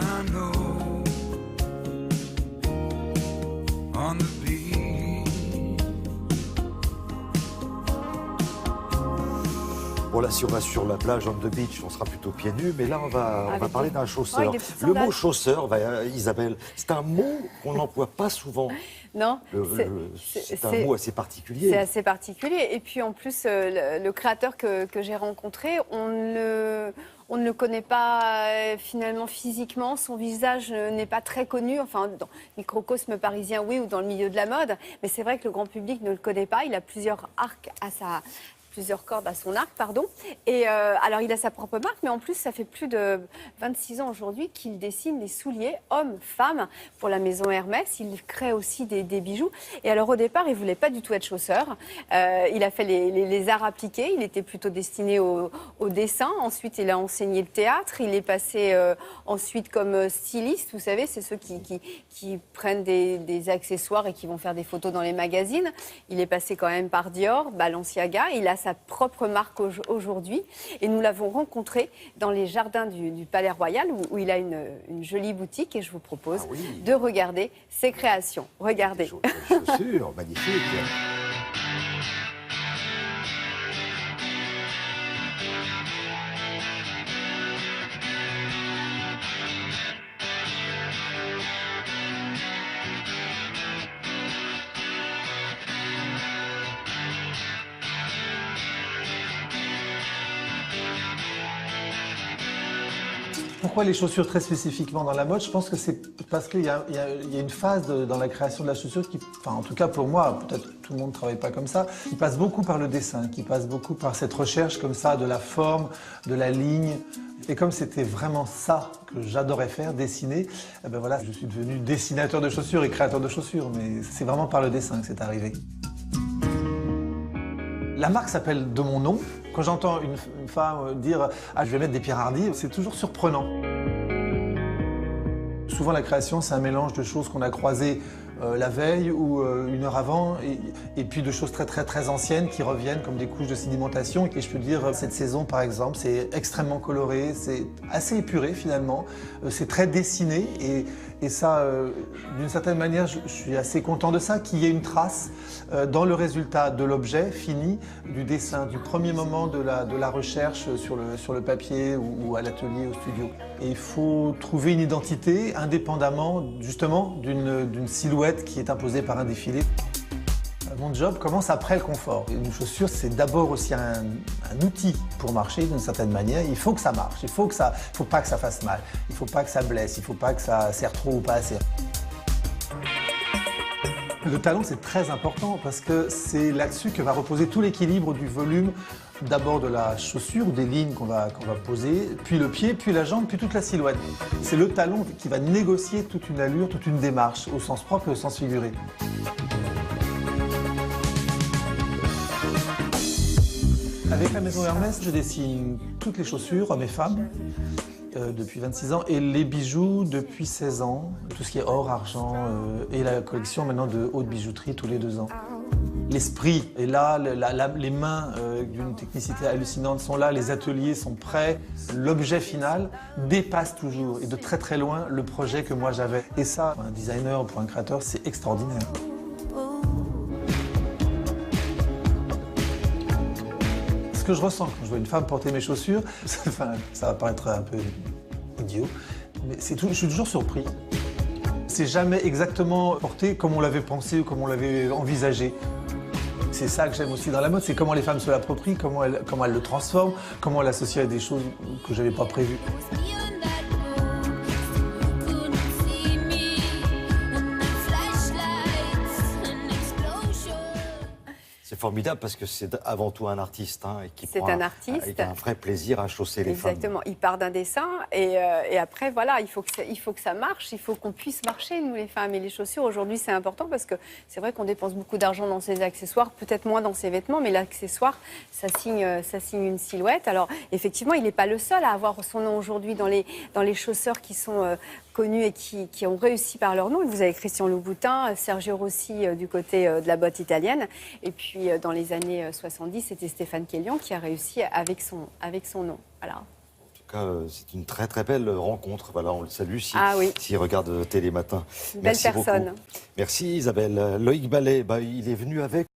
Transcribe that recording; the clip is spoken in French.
I know on the beach. Bon, là, si on va sur la plage, on the beach, on sera plutôt pieds nus, mais là, on va parler d'un chausseur. Le mot chausseur, Isabelle, c'est un mot qu'on n'emploie pas souvent. Non, c'est un mot assez particulier. C'est assez particulier. Et puis en plus, le créateur que j'ai rencontré, on ne le connaît pas finalement physiquement. Son visage n'est pas très connu. Enfin, dans le microcosme parisien, oui, ou dans le milieu de la mode. Mais c'est vrai que le grand public ne le connaît pas. Il a plusieurs cordes à son arc, pardon. Et alors, il a sa propre marque, mais en plus, ça fait plus de 26 ans aujourd'hui qu'il dessine des souliers hommes, femmes pour la maison Hermès. Il crée aussi des bijoux. Et alors, au départ, il ne voulait pas du tout être chausseur. Il a fait les arts appliqués. Il était plutôt destiné au dessin. Ensuite, il a enseigné le théâtre. Il est passé ensuite comme styliste. Vous savez, c'est ceux qui prennent des accessoires et qui vont faire des photos dans les magazines. Il est passé quand même par Dior, Balenciaga. Il a sa propre marque aujourd'hui et nous l'avons rencontré dans les jardins du Palais Royal où il a une jolie boutique et je vous propose de regarder ses créations. Regardez. Chaussures, magnifiques. Pourquoi les chaussures très spécifiquement dans la mode? Je pense que c'est parce qu'il y a une phase dans la création de la chaussure qui, enfin en tout cas pour moi, peut-être tout le monde ne travaille pas comme ça, qui passe beaucoup par le dessin, qui passe beaucoup par cette recherche comme ça de la forme, de la ligne. Et comme c'était vraiment ça que j'adorais faire, dessiner, eh ben voilà, je suis devenu dessinateur de chaussures et créateur de chaussures, mais c'est vraiment par le dessin que c'est arrivé. La marque s'appelle de mon nom. Quand j'entends une femme dire « Ah, je vais mettre des pierres hardies », c'est toujours surprenant. Souvent, la création, c'est un mélange de choses qu'on a croisées la veille ou une heure avant, et puis de choses très très très anciennes qui reviennent comme des couches de sédimentation. Et je peux dire, cette saison par exemple, c'est extrêmement coloré, c'est assez épuré finalement, c'est très dessiné, et ça, d'une certaine manière, je suis assez content de ça, qu'il y ait une trace dans le résultat de l'objet fini, du dessin, du premier moment de la recherche sur le papier ou à l'atelier, au studio. Et il faut trouver une identité indépendamment justement d'une silhouette qui est imposée par un défilé. Mon job commence après le confort. Une chaussure, c'est d'abord aussi un outil pour marcher d'une certaine manière. Il faut que ça marche, il faut pas que ça fasse mal, il faut pas que ça blesse, il faut pas que ça serre trop ou pas assez. Le talon, c'est très important parce que c'est là-dessus que va reposer tout l'équilibre du volume, d'abord de la chaussure ou des lignes qu'on va poser, puis le pied, puis la jambe, puis toute la silhouette. C'est le talon qui va négocier toute une allure, toute une démarche, au sens propre et au sens figuré. Avec la maison Hermès, je dessine toutes les chaussures, hommes et femmes, depuis 26 ans, et les bijoux depuis 16 ans, tout ce qui est or, argent, et la collection maintenant de haute bijouterie tous les 2 ans. L'esprit est là, les mains d'une technicité hallucinante sont là, les ateliers sont prêts, l'objet final dépasse toujours, et de très très loin, le projet que moi j'avais. Et ça, pour un designer, pour un créateur, c'est extraordinaire. Ce que je ressens quand je vois une femme porter mes chaussures, enfin, ça va paraître un peu idiot, mais je suis toujours surpris. C'est jamais exactement porté comme on l'avait pensé ou comme on l'avait envisagé. C'est ça que j'aime aussi dans la mode, c'est comment les femmes se l'approprient, comment elles le transforment, comment elles l'associent à des choses que je n'avais pas prévues. C'est formidable parce que c'est avant tout un artiste et qui prend avec un vrai plaisir à chausser les femmes. Exactement, il part d'un dessin et après voilà, il faut que ça marche, il faut qu'on puisse marcher nous les femmes, et les chaussures aujourd'hui c'est important parce que c'est vrai qu'on dépense beaucoup d'argent dans ses accessoires, peut-être moins dans ses vêtements, mais l'accessoire ça signe une silhouette. Alors effectivement il n'est pas le seul à avoir son nom aujourd'hui dans les chausseurs qui sont connus et qui ont réussi par leur nom. Vous avez Christian Louboutin, Sergio Rossi du côté de la botte italienne, et puis dans les années 70, c'était Stéphane Kellian qui a réussi avec son nom. Voilà. cas, c'est une très très belle rencontre. Voilà, on le salue s'il regarde Télématin. Belle personne. Beaucoup. Merci Isabelle. Loïc Ballet, il est venu avec